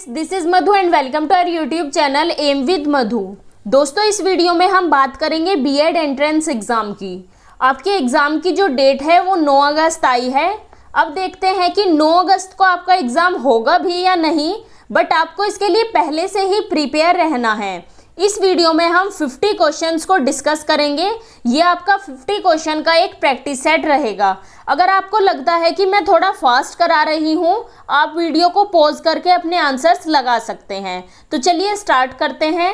This is Madhu and welcome to our YouTube channel M with Madhu. दोस्तों, इस video में हम बात करेंगे बीएड एंट्रेंस एग्ज़ाम की। आपके एग्ज़ाम की जो डेट है वो 9 अगस्त आई है। अब देखते हैं कि 9 अगस्त को आपका एग्ज़ाम होगा भी या नहीं, बट आपको इसके लिए पहले से ही प्रिपेयर रहना है। इस वीडियो में हम 50 क्वेश्चंस को डिस्कस करेंगे। ये आपका 50 क्वेश्चन का एक प्रैक्टिस सेट रहेगा। अगर आपको लगता है कि मैं थोड़ा फास्ट करा रही हूँ, आप वीडियो को पॉज करके अपने आंसर्स लगा सकते हैं। तो चलिए स्टार्ट करते हैं।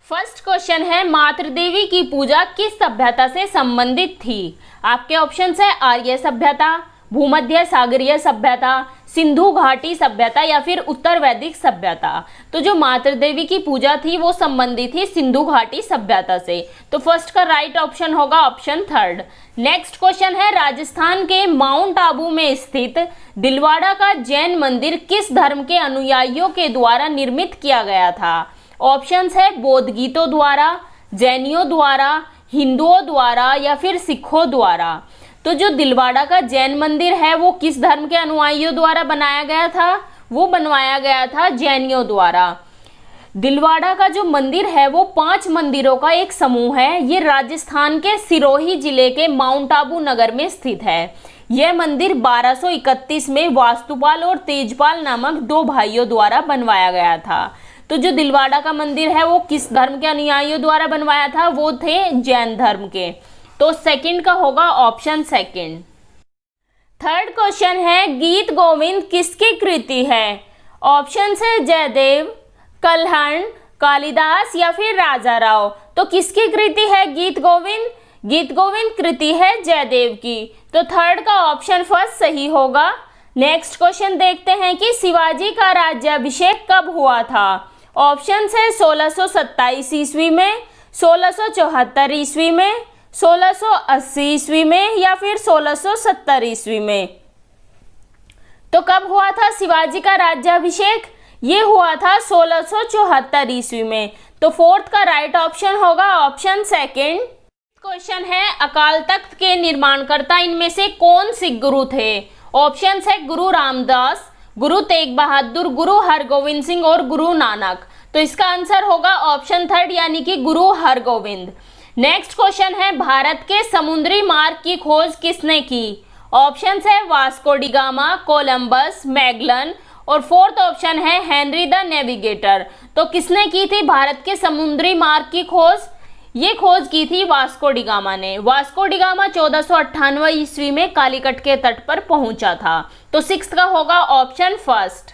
फर्स्ट क्वेश्चन है, मातृदेवी की पूजा किस सभ्यता से संबंधित थी? आपके ऑप्शंस है आर्य सभ्यता, भूमध्य सागरीय सभ्यता, सिंधु घाटी सभ्यता या फिर उत्तर वैदिक सभ्यता। तो जो मातृदेवी की पूजा थी वो संबंधित थी सिंधु घाटी सभ्यता से। तो फर्स्ट का राइट ऑप्शन होगा ऑप्शन थर्ड। नेक्स्ट क्वेश्चन है, राजस्थान के माउंट आबू में स्थित दिलवाड़ा का जैन मंदिर किस धर्म के अनुयायियों के द्वारा निर्मित किया गया था? ऑप्शंस है बौद्ध गीतों द्वारा, जैनियों द्वारा, हिंदुओं द्वारा या फिर सिखों द्वारा। तो जो दिलवाड़ा का जैन मंदिर है वो किस धर्म के अनुयायियों द्वारा बनाया गया था? वो बनवाया गया था जैनियों द्वारा। दिलवाड़ा का जो मंदिर है वो 5 मंदिरों का एक समूह है। ये राजस्थान के सिरोही जिले के माउंट आबू नगर में स्थित है। यह मंदिर 1231 में वास्तुपाल और तेजपाल नामक 2 भाइयों द्वारा बनवाया गया था। तो जो दिलवाड़ा का मंदिर है वो किस धर्म के अनुयायियों द्वारा बनवाया था? वो थे जैन धर्म के। तो सेकंड का होगा ऑप्शन सेकंड। थर्ड क्वेश्चन है, गीत गोविंद किसकी कृति है? ऑप्शन है जयदेव, कल्हण, कालिदास या फिर राजा राव। तो किसकी कृति है गीत गोविंद? गीत गोविंद कृति है जयदेव की। तो थर्ड का ऑप्शन फर्स्ट सही होगा। नेक्स्ट क्वेश्चन देखते हैं कि शिवाजी का राज्याभिषेक कब हुआ था? ऑप्शन है 1627 ईस्वी में, 1674 ईस्वी में, 1680 ईस्वी में या फिर 1670 ईस्वी में। तो कब हुआ था शिवाजी का राज्याभिषेक? ये हुआ था 1674 ईस्वी में। तो फोर्थ का राइट ऑप्शन होगा ऑप्शन सेकंड। क्वेश्चन है, अकाल तख्त के निर्माणकर्ता इनमें से कौन सिख गुरु थे? ऑप्शन है गुरु रामदास, गुरु तेग बहादुर, गुरु हरगोविंद सिंह और गुरु नानक। तो इसका आंसर होगा ऑप्शन थर्ड यानी कि गुरु हरगोविंद। नेक्स्ट क्वेश्चन है, भारत के समुद्री मार्ग की खोज किसने की? ऑप्शन है Vasco D gamma, Columbus, Magellan और फोर्थ ऑप्शन है हेनरी द नेविगेटर। तो किसने की थी भारत के समुद्री मार्ग की खोज? ये खोज की थी वास्को डी गामा ने। वास्को डी गामा 1498 ईस्वी में कालीकट के तट पर पहुंचा था। तो सिक्स्थ का होगा ऑप्शन फर्स्ट।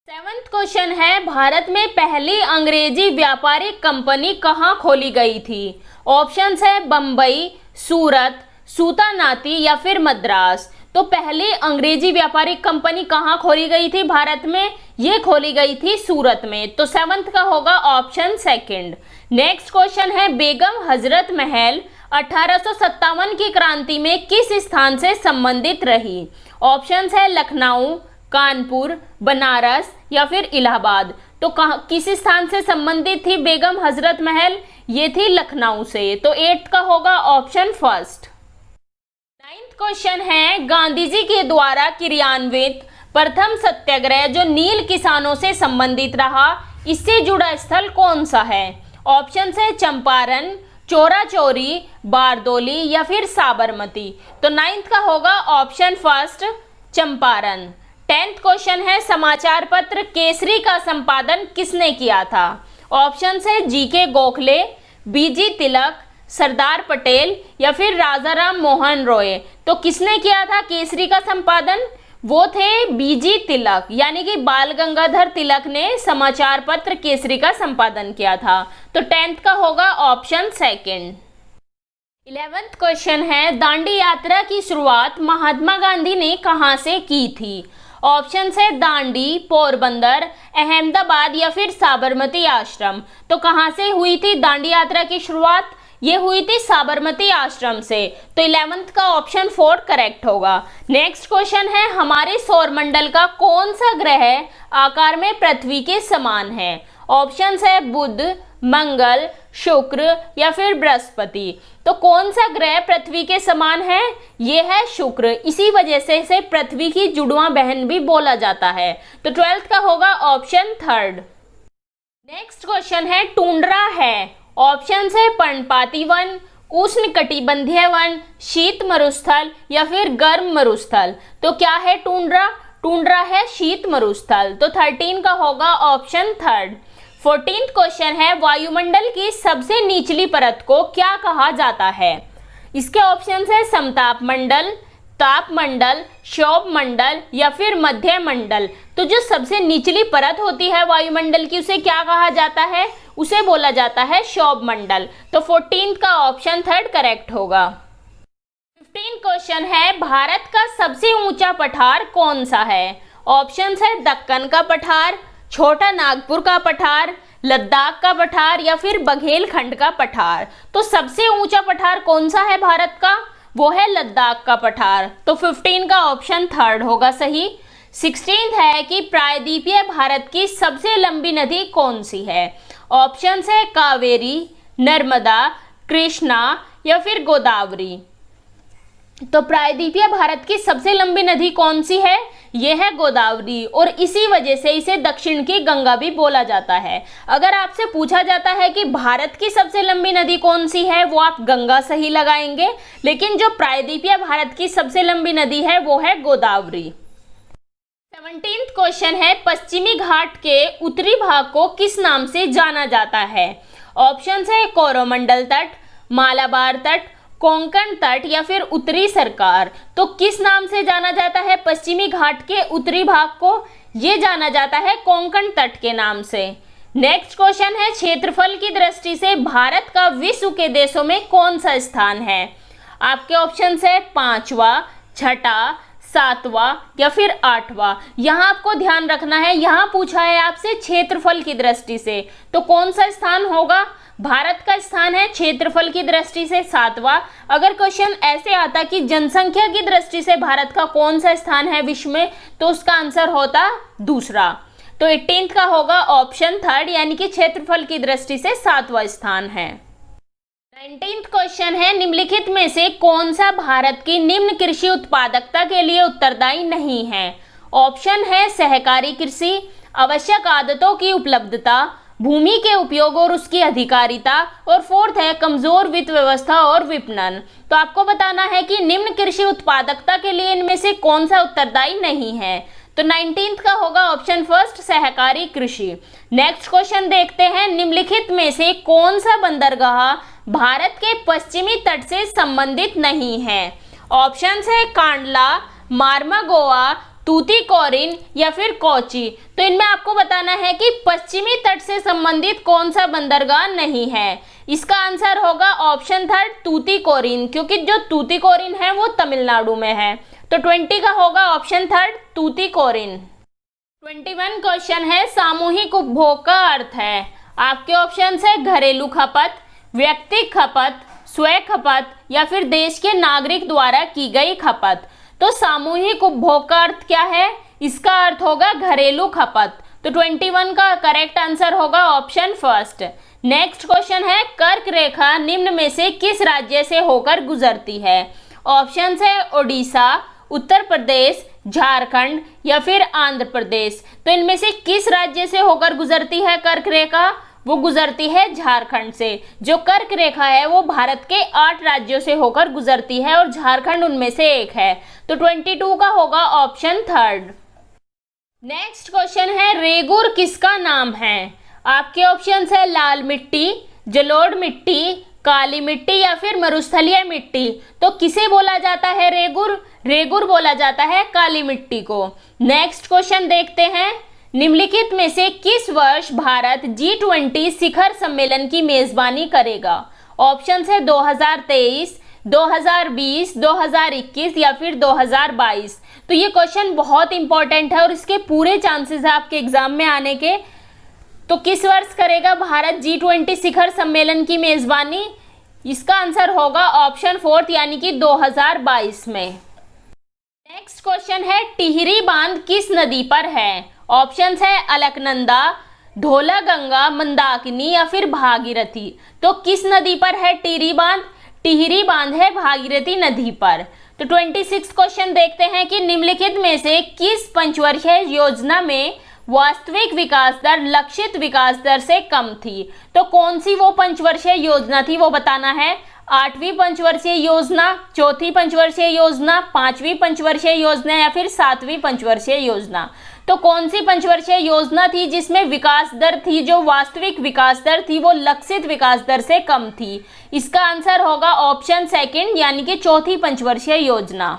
सेवंथ क्वेश्चन है, भारत में पहली अंग्रेजी व्यापारिक कंपनी कहाँ खोली गई थी? ऑप्शंस है बम्बई, सूरत, सूतानाती या फिर मद्रास। तो पहली अंग्रेजी व्यापारिक कंपनी कहाँ खोली गई थी भारत में? ये खोली गई थी सूरत में। तो सेवंथ का होगा ऑप्शन सेकंड। नेक्स्ट क्वेश्चन है, बेगम हजरत महल 1857 की क्रांति में किस स्थान से संबंधित रही? ऑप्शंस है लखनऊ, कानपुर, बनारस या फिर इलाहाबाद। तो किस स्थान से संबंधित थी बेगम हजरत महल? ये थी लखनऊ से। तो 8th का होगा ऑप्शन फर्स्ट। 9th क्वेश्चन है, गांधी जी के द्वारा क्रियान्वित प्रथम सत्याग्रह जो नील किसानों से संबंधित रहा, इससे जुड़ा स्थल कौन सा है? ऑप्शन है चंपारण, चोरा चोरी, बारदोली या फिर साबरमती। तो 9th का होगा option first Champaran. 10th question है, समाचार पत्र केसरी का संपादन किसने किया था? ऑप्शन है जीके गोखले, बीजी तिलक, सरदार पटेल या फिर राजा राम मोहन रॉय। तो किसने किया था केसरी का संपादन? वो थे बीजी तिलक, यानी कि बाल गंगाधर तिलक ने समाचार पत्र केसरी का संपादन किया था। तो 10th का होगा ऑप्शन सेकंड। 11th क्वेश्चन है, दांडी यात्रा की शुरुआत महात्मा गांधी ने कहां से की थी? ऑप्शन है दांडी, पोरबंदर, अहमदाबाद या फिर साबरमती आश्रम। तो कहां से हुई थी दांडी यात्रा की शुरुआत? ये हुई थी साबरमती आश्रम से। तो 11th का ऑप्शन 4 करेक्ट होगा। नेक्स्ट क्वेश्चन है, हमारे सौरमंडल का कौन सा ग्रह आकार में पृथ्वी के समान है? ऑप्शन है बुध, मंगल, शुक्र या फिर बृहस्पति। तो कौन सा ग्रह पृथ्वी के समान है? ये है शुक्र। इसी वजह से इसे पृथ्वी की जुड़वा बहन भी बोला जाता है। तो 12th का होगा ऑप्शन थर्ड। नेक्स्ट क्वेश्चन है टुंड्रा है। ऑप्शन है पर्णपाती वन, उष्णकटिबंधीय वन, शीत मरुस्थल या फिर गर्म मरुस्थल। तो क्या है टुंड्रा? टुंड्रा है शीत मरुस्थल। तो 13 का होगा ऑप्शन थर्ड। 14th क्वेश्चन है वायुमंडल की सबसे निचली परत को क्या कहा जाता है? इसके ऑप्शन है समताप मंडल, ताप मंडल, क्षोभ मंडल या फिर मध्य मंडल। तो जो सबसे निचली परत होती है वायुमंडल की उसे क्या कहा जाता है? उसे बोला जाता है क्षोभ मंडल। तो 14th का ऑप्शन थर्ड करेक्ट होगा। 15 क्वेश्चन है भारत का सबसे ऊंचा पठार कौन सा है? ऑप्शन है दक्कन का पठार, छोटा नागपुर का पठार, लद्दाख का पठार या फिर बघेलखंड का पठार। तो सबसे ऊंचा पठार कौन सा है भारत का? वो है लद्दाख का पठार। तो 15 का ऑप्शन थर्ड होगा सही। 16th है कि प्रायद्वीपीय भारत की सबसे लंबी नदी कौन सी है? ऑप्शन है कावेरी, नर्मदा, कृष्णा या फिर गोदावरी। तो प्रायद्वीपीय भारत की सबसे लंबी नदी कौन सी है? यह है गोदावरी और इसी वजह से इसे दक्षिण की गंगा भी बोला जाता है। अगर आपसे पूछा जाता है कि भारत की सबसे लंबी नदी कौन सी है, वो आप गंगा सही लगाएंगे, लेकिन जो प्रायद्वीपीय भारत की सबसे लंबी नदी है वो है गोदावरी। 17th क्वेश्चन है पश्चिमी घाट के उत्तरी भाग को किस नाम से जाना जाता है? ऑप्शन है कोरोमंडल तट, मालाबार तट, कोंकण तट या फिर उत्तरी सरकार। तो किस नाम से जाना जाता है पश्चिमी घाट के उत्तरी भाग को? ये जाना जाता है कोंकण तट के नाम से। नेक्स्ट क्वेश्चन है क्षेत्रफल की दृष्टि से भारत का विश्व के देशों में कौन सा स्थान है? आपके ऑप्शन है 5वां, 6वां, 7वां या फिर 8वां। यहाँ आपको ध्यान रखना है, यहाँ पूछा है आपसे क्षेत्रफल की दृष्टि से, तो कौन सा स्थान होगा? भारत का स्थान है क्षेत्रफल की दृष्टि से 7वां। अगर क्वेश्चन ऐसे आता कि जनसंख्या की दृष्टि से भारत का कौन सा स्थान है विश्व में, तो उसका आंसर होता दूसरा। तो 18th का होगा ऑप्शन थर्ड, यानी कि क्षेत्रफल की दृष्टि से 7वां स्थान है। 19th क्वेश्चन है निम्नलिखित में से कौन सा भारत की निम्न कृषि उत्पादकता के लिए उत्तरदायी नहीं है? ऑप्शन है सहकारी कृषि, आवश्यक आदतों की उपलब्धता, भूमि के उपयोग और उसकी अधिकारिता, और 4th है कमजोर वित्त व्यवस्था और विपणन। तो आपको बताना है कि निम्न कृषि उत्पादकता के लिए इनमें से कौन सा उत्तरदायी नहीं है। तो 19th का होगा ऑप्शन फर्स्ट सहकारी कृषि। नेक्स्ट क्वेश्चन देखते हैं निम्नलिखित में से कौन सा बंदरगाह भारत के पश्चिमी तट से संबंधित नहीं है? ऑप्शन है कांडला, मार्मागोआ, तूतीकोरिन या फिर कोची। तो इनमें आपको बताना है कि पश्चिमी तट से संबंधित कौन सा बंदरगाह नहीं है। इसका आंसर होगा ऑप्शन थर्ड तूतीकोरिन, क्योंकि जो तूतीकोरिन है वो तमिलनाडु में है। तो 20 का होगा ऑप्शन थर्ड तूतीकोरिन। 21 क्वेश्चन है सामूहिक उपभोग का अर्थ है। आपके ऑप्शन है घरेलू खपत, व्यक्तिगत खपत, स्वयं खपत या फिर देश के नागरिक द्वारा की गई खपत। तो सामूहिक उपभोग का अर्थ क्या है? इसका अर्थ होगा घरेलू खपत। तो 21 का करेक्ट आंसर होगा ऑप्शन फर्स्ट। नेक्स्ट क्वेश्चन है कर्क रेखा निम्न में से किस राज्य से होकर गुजरती है? ऑप्शन है ओडिशा, उत्तर प्रदेश, झारखंड या फिर आंध्र प्रदेश। तो इनमें से किस राज्य से होकर गुजरती है कर्क रेखा? वो गुजरती है झारखंड से। जो कर्क रेखा है वो भारत के 8 राज्यों से होकर गुजरती है और झारखंड उनमें से एक है। तो 22 का होगा ऑप्शन थर्ड। नेक्स्ट क्वेश्चन है रेगुर किसका नाम है? आपके ऑप्शन है लाल मिट्टी, जलोढ़ मिट्टी, काली मिट्टी या फिर मरुस्थलीय मिट्टी। तो किसे बोला जाता है रेगुर? रेगुर बोला जाता है काली मिट्टी को। नेक्स्ट क्वेश्चन देखते हैं निम्नलिखित में से किस वर्ष भारत G20 शिखर सम्मेलन की मेजबानी करेगा? ऑप्शन है 2023, 2020, 2021 या फिर 2022। तो ये क्वेश्चन बहुत इंपॉर्टेंट है और इसके पूरे चांसेस है आपके एग्जाम में आने के। तो किस वर्ष करेगा भारत G20 शिखर सम्मेलन की मेजबानी? इसका आंसर होगा ऑप्शन फोर्थ, यानी कि 2022 में। नेक्स्ट क्वेश्चन है टिहरी बांध किस नदी पर है? ऑप्शन है अलकनंदा, धौलागंगा, मंदाकिनी या फिर भागीरथी। तो किस नदी पर है टिहरी बांध? टिहरी बांध है भागीरथी नदी पर। तो 26 क्वेश्चन देखते हैं कि निम्नलिखित में से किस पंचवर्षीय योजना में वास्तविक विकास दर लक्षित विकास दर से कम थी? तो कौन सी वो पंचवर्षीय योजना थी वो बताना है। 8वीं पंचवर्षीय योजना, 4थी पंचवर्षीय योजना, 5वीं पंचवर्षीय योजना या फिर 7वीं पंचवर्षीय योजना। तो कौन सी पंचवर्षीय योजना थी जिसमें विकास दर थी, जो वास्तविक विकास दर थी वो लक्षित विकास दर से कम थी? इसका आंसर होगा ऑप्शन सेकंड, यानी कि चौथी पंचवर्षीय योजना।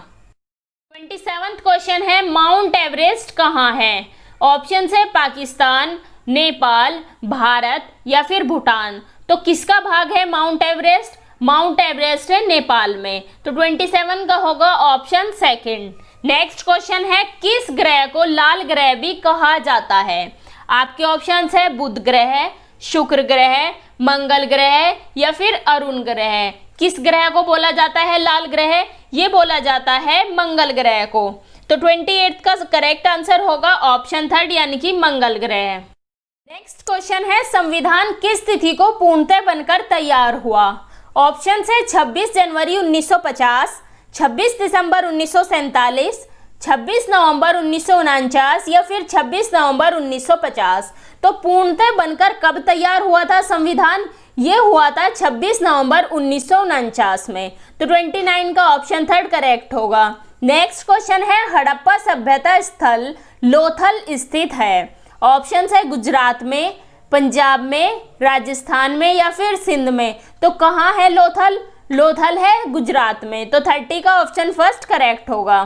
27वां क्वेश्चन है, माउंट एवरेस्ट कहाँ है? ऑप्शन है पाकिस्तान, नेपाल, भारत या फिर भूटान। तो किसका भाग है माउंट एवरेस्ट? माउंट एवरेस्ट है नेपाल में। तो 27 का होगा ऑप्शन सेकंड। नेक्स्ट क्वेश्चन है, किस ग्रह को लाल ग्रह भी कहा जाता है? आपके ऑप्शंस है बुध ग्रह, शुक्र ग्रह, मंगल ग्रह या फिर अरुण ग्रह। किस ग्रह को बोला जाता है लाल ग्रह? ये बोला जाता है मंगल ग्रह को। तो 28 का करेक्ट आंसर होगा ऑप्शन थर्ड, यानी कि मंगल ग्रह। नेक्स्ट क्वेश्चन है, संविधान किस तिथि को पूर्णतः बनकर तैयार हुआ? ऑप्शन है 26 जनवरी 1950, 26 दिसंबर 1947, 26 नवंबर 1949 या फिर 26 नवंबर 1950। तो पूर्णतः बनकर कब तैयार हुआ था संविधान? ये हुआ था 26 नवंबर 1949 में। तो 29 का ऑप्शन थर्ड करेक्ट होगा। नेक्स्ट क्वेश्चन है, हड़प्पा सभ्यता स्थल लोथल स्थित है। ऑप्शन है गुजरात में, पंजाब में, राजस्थान में या फिर सिंध में। तो कहाँ है लोथल? लोथल है गुजरात में। तो 30 का ऑप्शन फर्स्ट करेक्ट होगा।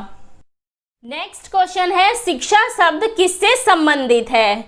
नेक्स्ट क्वेश्चन है, शिक्षा शब्द किससे संबंधित है?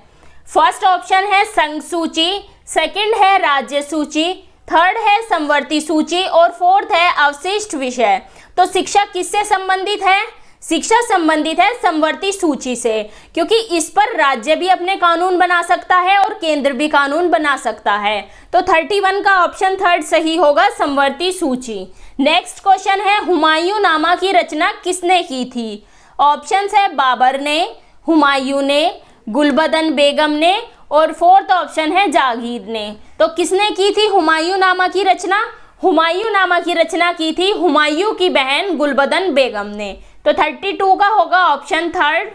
फर्स्ट ऑप्शन है संघ सूची, सेकंड है राज्य सूची, थर्ड है समवर्ती सूची और फोर्थ है अवशिष्ट विषय। तो शिक्षा किससे संबंधित है? शिक्षा संबंधित है समवर्ती सूची से, क्योंकि इस पर राज्य भी अपने कानून बना सकता है और केंद्र भी कानून बना सकता है। तो 31 का ऑप्शन थर्ड सही होगा, समवर्ती सूची। नेक्स्ट क्वेश्चन है, हुमायूं नामा की रचना किसने की थी? ऑप्शंस है बाबर ने, हुमायूं ने, गुलबदन बेगम ने और फोर्थ ऑप्शन है जागीर ने। तो किसने की थी हुमायूं नामा की रचना? हुमायूं नामा की रचना की थी हुमायूं की बहन गुलबदन बेगम ने। तो 32 का होगा ऑप्शन थर्ड।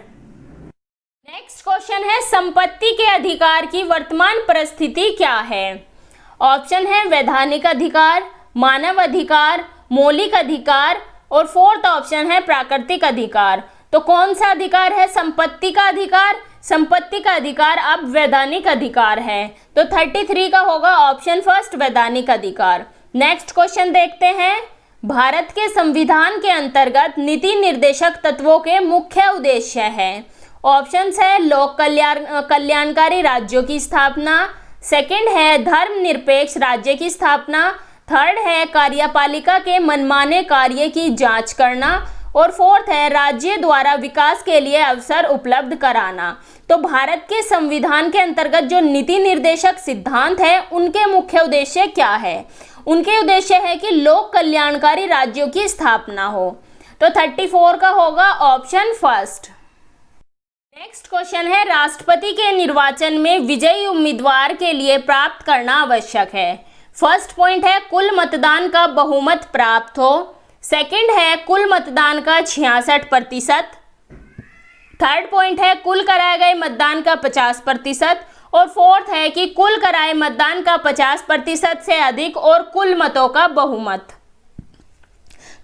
नेक्स्ट क्वेश्चन है, संपत्ति के अधिकार की वर्तमान परिस्थिति क्या है? ऑप्शन है वैधानिक अधिकार, मानव अधिकार, मौलिक अधिकार और फोर्थ ऑप्शन है प्राकृतिक अधिकार। तो कौन सा अधिकार है संपत्ति का अधिकार? संपत्ति का अधिकार अब वैधानिक अधिकार है। तो 33 का होगा ऑप्शन फर्स्ट, वैधानिक अधिकार। नेक्स्ट क्वेश्चन देखते हैं, भारत के संविधान के अंतर्गत नीति निर्देशक तत्वों के मुख्य उद्देश्य है। ऑप्शंस है लोक कल्याणकारी राज्यों की स्थापना, सेकंड है धर्मनिरपेक्ष राज्य की स्थापना, थर्ड है कार्यपालिका के मनमाने कार्य की जांच करना और फोर्थ है राज्य द्वारा विकास के लिए अवसर उपलब्ध कराना। तो भारत के संविधान के अंतर्गत जो नीति निर्देशक सिद्धांत है उनके मुख्य उद्देश्य क्या है? उनके उद्देश्य है कि लोक कल्याणकारी राज्यों की स्थापना हो। तो 34 का होगा ऑप्शन फर्स्ट। नेक्स्ट क्वेश्चन है, राष्ट्रपति के निर्वाचन में विजयी उम्मीदवार के लिए प्राप्त करना आवश्यक है। फर्स्ट पॉइंट है कुल मतदान का बहुमत प्राप्त हो, सेकंड है कुल मतदान का 66%, थर्ड पॉइंट है कुल कराए गए मतदान का 50% और फोर्थ है कि कुल कराए मतदान का 50% से अधिक और कुल मतों का बहुमत।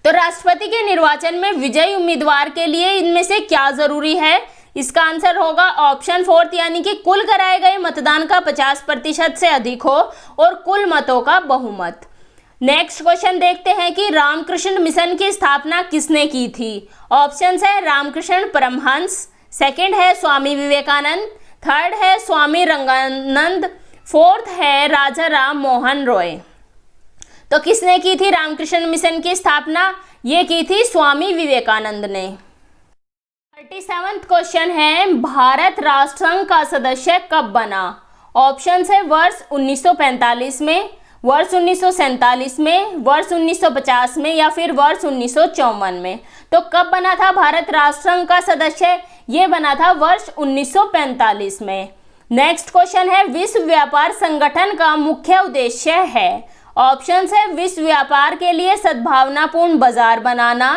तो राष्ट्रपति के निर्वाचन में विजयी उम्मीदवार के लिए इनमें से क्या जरूरी है? इसका आंसर होगा ऑप्शन फोर्थ, यानी कि कुल कराए गए मतदान का 50% से अधिक हो और कुल मतों का बहुमत। नेक्स्ट क्वेश्चन देखते हैं कि रामकृष्ण मिशन की स्थापना किसने की थी? ऑप्शंस है रामकृष्ण परमहंस, सेकंड है स्वामी विवेकानंद, थर्ड है स्वामी रंगानंद, फोर्थ है राजा राम मोहन रॉय। तो किसने की थी रामकृष्ण मिशन की स्थापना? ये की थी स्वामी विवेकानंद ने। 37वां क्वेश्चन है, भारत राष्ट्रसंघ का सदस्य कब बना? ऑप्शंस है वर्ष 1945 में, वर्ष 1947 में, वर्ष 1950 में या फिर वर्ष 1954 में। तो कब बना था भारत राष्ट्रसंघ का सदस्य? ये बना था वर्ष 1945 में। नेक्स्ट क्वेश्चन है विश्व व्यापार संगठन का मुख्य उद्देश्य है। ऑप्शन है विश्व व्यापार के लिए सद्भावनापूर्ण बाजार बनाना,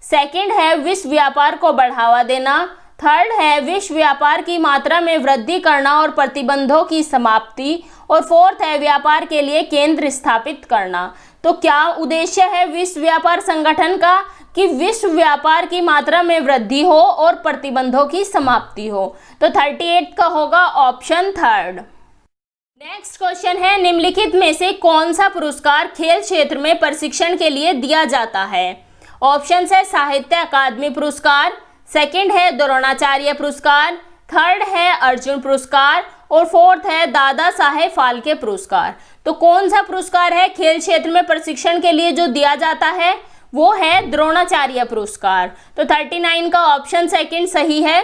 सेकंड है विश्व व्यापार को बढ़ावा देना, थर्ड है विश्व व्यापार की मात्रा में वृद्धि करना और प्रतिबंधों की समाप्ति, और फोर्थ है व्यापार के लिए केंद्र स्थापित करना। तो क्या उद्देश्य है विश्व व्यापार संगठन का? कि विश्व व्यापार की मात्रा में वृद्धि हो और प्रतिबंधों की समाप्ति हो। तो 38 का होगा ऑप्शन थर्ड। नेक्स्ट क्वेश्चन है निम्नलिखित में से कौन सा पुरस्कार खेल क्षेत्र में प्रशिक्षण के लिए दिया जाता है? ऑप्शन है साहित्य अकादमी पुरस्कार, सेकंड है द्रोणाचार्य पुरस्कार, थर्ड है अर्जुन पुरस्कार, और फोर्थ है दादा साहेब फाल्के पुरस्कार। तो कौन सा पुरस्कार है खेल क्षेत्र में प्रशिक्षण के लिए जो दिया जाता है? वो है द्रोणाचार्य पुरस्कार। तो 39 का ऑप्शन सेकंड सही है।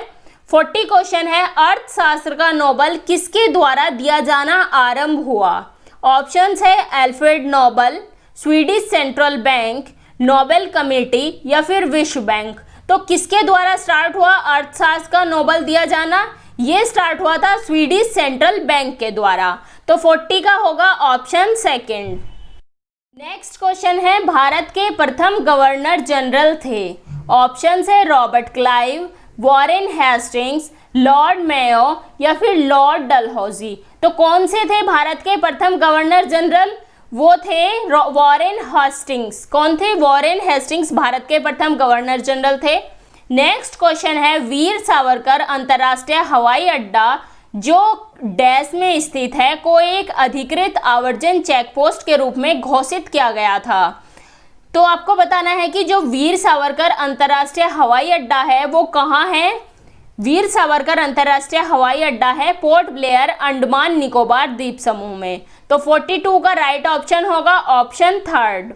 40 क्वेश्चन है अर्थशास्त्र का नोबेल किसके द्वारा दिया जाना आरंभ हुआ? ऑप्शंस है Alfred Nobel, Swedish central bank, Nobel committee या फिर विश्व बैंक। तो किसके द्वारा स्टार्ट हुआ अर्थशास्त्र का नोबेल दिया जाना? ये स्टार्ट हुआ था स्वीडिश सेंट्रल बैंक के द्वारा। तो 40 का होगा ऑप्शन सेकंड। नेक्स्ट क्वेश्चन है भारत के प्रथम गवर्नर जनरल थे। ऑप्शन है Robert Clive, Warren Hastings, Lord Mayo या फिर लॉर्ड डलहौजी। तो कौन से थे भारत के प्रथम गवर्नर जनरल? वो थे वॉरेन हेस्टिंग्स। कौन थे? वॉरेन हेस्टिंग्स भारत के प्रथम गवर्नर जनरल थे। नेक्स्ट क्वेश्चन है वीर सावरकर अंतर्राष्ट्रीय हवाई अड्डा जो डैश में स्थित है को एक अधिकृत आवर्जन चेक पोस्ट के रूप में घोषित किया गया था। तो आपको बताना है कि जो वीर सावरकर अंतर्राष्ट्रीय हवाई अड्डा है वो कहाँ है? वीर सावरकर अंतर्राष्ट्रीय हवाई अड्डा है पोर्ट ब्लेयर, अंडमान निकोबार द्वीप समूह में। तो 42 का राइट ऑप्शन होगा ऑप्शन थर्ड।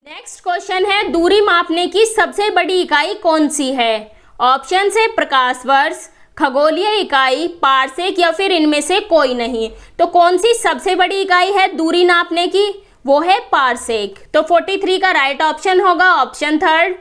नेक्स्ट क्वेश्चन है दूरी मापने की सबसे बड़ी इकाई कौन सी है? ऑप्शन है प्रकाश वर्ष, खगोलीय इकाई, पारसेक या फिर इनमें से कोई नहीं। तो कौन सी सबसे बड़ी इकाई है दूरी नापने की? वो है पारसेक। तो 43 का राइट ऑप्शन होगा ऑप्शन थर्ड।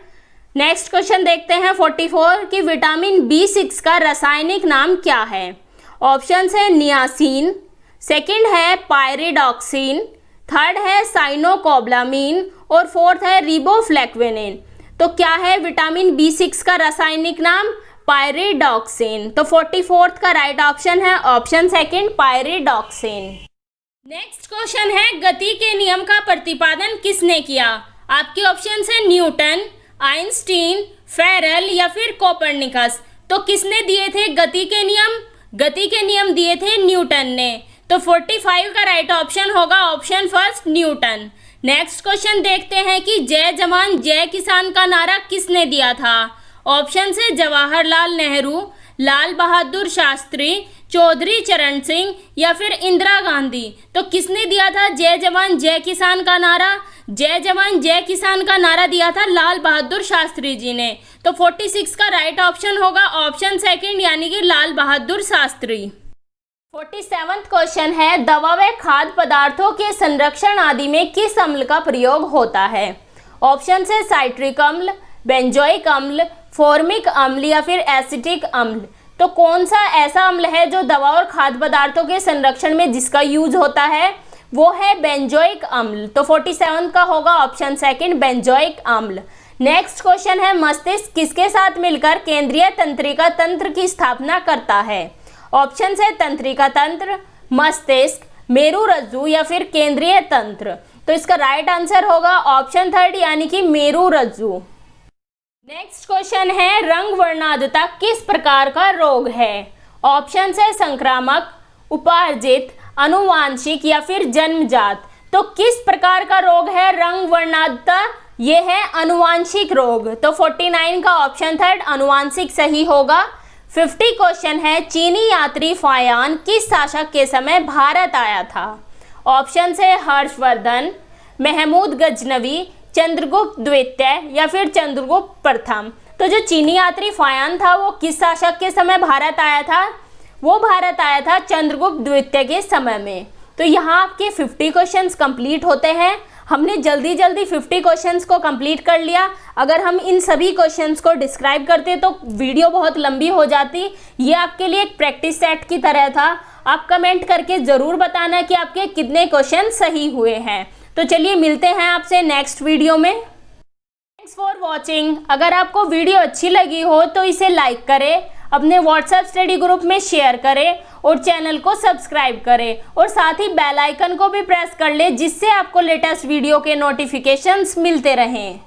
नेक्स्ट क्वेश्चन देखते हैं 44 कि विटामिन B6 का रासायनिक नाम क्या है? ऑप्शन है नियासिन, सेकंड है पायरिडॉक्सिन, थर्ड है साइनोकोब्लामीन और फोर्थ है रिबोफ्लेक्विन। तो क्या है विटामिन B6 का रासायनिक नाम? पायरिडॉक्सिन। तो 44 का राइट ऑप्शन है option second pyridoxine. Next question है गति के नियम का प्रतिपादन किसने किया? आपके ऑप्शन है न्यूटन, आइंस्टीन, फेरल या फिर कोपर्निकस। तो किसने दिए थे गति के नियम? गति के नियम दिए थे न्यूटन ने। तो 45 का राइट ऑप्शन होगा option first Newton. Next question देखते हैं कि जय जवान जय किसान का नारा किसने दिया था? ऑप्शन है जवाहरलाल नेहरू, लाल बहादुर शास्त्री, चौधरी चरण सिंह या फिर इंदिरा गांधी। तो किसने दिया था जय जवान जय किसान का नारा? जय जवान जय किसान का नारा दिया था लाल बहादुर शास्त्री जी ने। तो 46 का राइट ऑप्शन होगा ऑप्शन सेकंड यानी कि लाल बहादुर शास्त्री। 47वां क्वेश्चन है दवा व खाद्य पदार्थों के संरक्षण आदि में किस अम्ल का प्रयोग होता है? ऑप्शन है साइट्रिक अम्ल, बेंजोइक अम्ल, फॉर्मिक अम्ल या फिर एसिटिक अम्ल। तो कौन सा ऐसा अम्ल है जो दवा और खाद्य पदार्थों के संरक्षण में जिसका यूज होता है? वो है बेंजोइक अम्ल। तो 47 का होगा ऑप्शन सेकंड बेंजोइक अम्ल। नेक्स्ट क्वेश्चन है मस्तिष्क किसके साथ मिलकर केंद्रीय तंत्रिका तंत्र की स्थापना करता है? ऑप्शन है तंत्रिका तंत्र, मस्तिष्क, मेरुरज्जु या फिर केंद्रीय तंत्र। तो इसका राइट आंसर होगा ऑप्शन थर्ड यानी कि मेरुरज्जु। नेक्स्ट क्वेश्चन है रंग वर्णांधता किस प्रकार का रोग है? ऑप्शन है संक्रामक, उपार्जित, अनुवांशिक या फिर जन्मजात। तो किस प्रकार का रोग है रंग वर्णांधता? ये है अनुवांशिक रोग। तो 49 का ऑप्शन थर्ड अनुवांशिक सही होगा। 50 क्वेश्चन है चीनी यात्री फायान किस शासक के समय भारत आया था? ऑप्शन है हर्षवर्धन, महमूद गजनवी, चंद्रगुप्त द्वितीय या फिर चंद्रगुप्त प्रथम। तो जो चीनी यात्री फायान था वो किस शासक के समय भारत आया था? वो भारत आया था चंद्रगुप्त द्वितीय के समय में। तो यहाँ आपके 50 क्वेश्चंस कंप्लीट होते हैं। हमने जल्दी जल्दी 50 क्वेश्चंस को कंप्लीट कर लिया। अगर हम इन सभी क्वेश्चंस को डिस्क्राइब करते तो वीडियो बहुत लंबी हो जाती। ये आपके लिए एक प्रैक्टिस सेट की तरह था। आप कमेंट करके ज़रूर बताना कि आपके कितने क्वेश्चन सही हुए हैं। तो चलिए मिलते हैं आपसे नेक्स्ट वीडियो में। Thanks for watching. अगर आपको वीडियो अच्छी लगी हो तो इसे लाइक करें, अपने व्हाट्सएप स्टडी ग्रुप में शेयर करें और चैनल को सब्सक्राइब करें और साथ ही बेल आइकन को भी प्रेस कर ले, जिससे आपको लेटेस्ट वीडियो के नोटिफिकेशंस मिलते रहें।